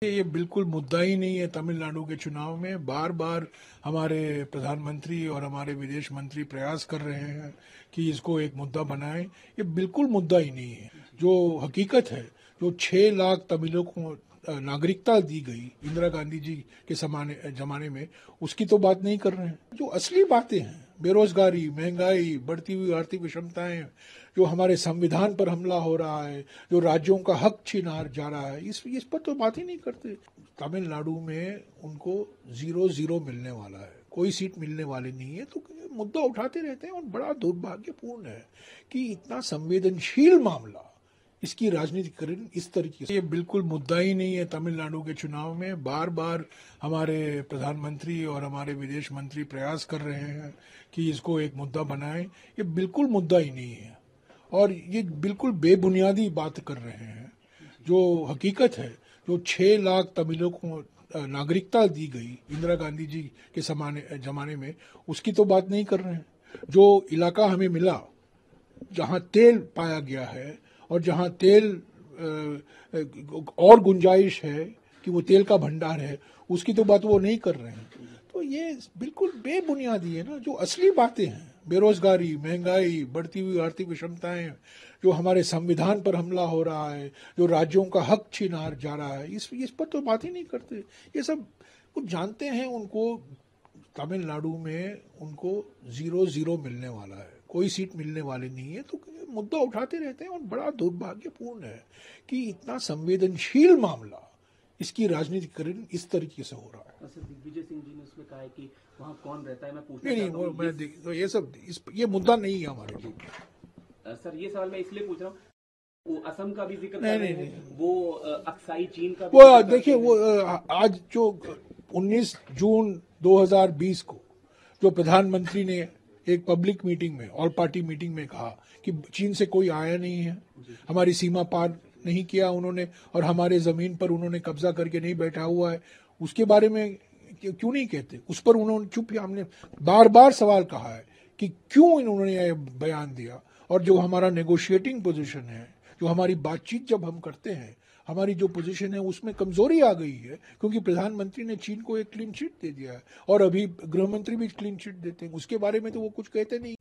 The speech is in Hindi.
ये बिल्कुल मुद्दा ही नहीं है। तमिलनाडु के चुनाव में बार बार हमारे प्रधानमंत्री और हमारे विदेश मंत्री प्रयास कर रहे हैं कि इसको एक मुद्दा बनाएं। ये बिल्कुल मुद्दा ही नहीं है। जो हकीकत है, जो 6 लाख तमिलों को नागरिकता दी गई इंदिरा गांधी जी के जमाने में, उसकी तो बात नहीं कर रहे हैं। जो असली बातें हैं, बेरोजगारी, महंगाई, बढ़ती हुई आर्थिक विषमताएं, जो हमारे संविधान पर हमला हो रहा है, जो राज्यों का हक छीना जा रहा है, इस पर तो बात ही नहीं करते। तमिलनाडु में उनको 0-0 मिलने वाला है, कोई सीट मिलने वाली नहीं है। तो मुद्दा उठाते रहते हैं और बड़ा दुर्भाग्यपूर्ण है कि इतना संवेदनशील मामला, इसकी राजनीतिकरण इस तरीके से। ये बिल्कुल मुद्दा ही नहीं है। तमिलनाडु के चुनाव में बार बार हमारे प्रधानमंत्री और हमारे विदेश मंत्री प्रयास कर रहे हैं कि इसको एक मुद्दा बनाएं। ये बिल्कुल मुद्दा ही नहीं है और ये बिल्कुल बेबुनियादी बात कर रहे हैं। जो हकीकत है, जो 6 लाख तमिलों को नागरिकता दी गई इंदिरा गांधी जी के जमाने में, उसकी तो बात नहीं कर रहे हैं। जो इलाका हमें मिला, जहां तेल पाया गया है और जहां तेल और गुंजाइश है कि वो तेल का भंडार है, उसकी तो बात वो नहीं कर रहे हैं। तो ये बिल्कुल बेबुनियादी है ना। जो असली बातें हैं, बेरोजगारी, महंगाई, बढ़ती हुई आर्थिक विषमताएं, जो हमारे संविधान पर हमला हो रहा है, जो राज्यों का हक छीना जा रहा है, इस पर तो बात ही नहीं करते। ये सब कुछ जानते हैं। उनको तमिलनाडु में उनको 0-0 मिलने वाला है, कोई सीट मिलने वाली नहीं है। तो मुद्दा उठाते रहते हैं और बड़ा दुर्भाग्यपूर्ण है कि इतना संवेदनशील मामला, इसकी राजनीतिकरण इस तरीके से हो रहा है। दिग्विजय सिंह जी ने उसमें कहा है कि वहाँ कौन रहता है, मैं पूछना नहीं, वो मैं तो ये सब ये मुद्दा नहीं है हमारे लिए। सर, ये सवाल मैं इसलिए पूछ रहा हूँ, वो असम का भी जिक्र नहीं, वो अक्साई चीन का भी वो देखिए, वो आज जो 19 जून 2020 को जो प्रधानमंत्री ने एक पब्लिक मीटिंग में, ऑल पार्टी मीटिंग में कहा कि चीन से कोई आया नहीं है, हमारी सीमा पार नहीं किया उन्होंने और हमारे जमीन पर उन्होंने कब्जा करके नहीं बैठा हुआ है, उसके बारे में क्यों नहीं कहते? उस पर उन्होंने चुप। हमने बार बार सवाल कहा है कि क्यों उन्होंने यह बयान दिया। और जो हमारा नेगोशिएटिंग पोजीशन है, जो हमारी बातचीत जब हम करते हैं, हमारी जो पोजीशन है उसमें कमजोरी आ गई है, क्योंकि प्रधानमंत्री ने चीन को एक क्लीन चिट दे दिया है और अभी गृह मंत्री भी क्लीन चिट देते हैं, उसके बारे में तो वो कुछ कहते नहीं।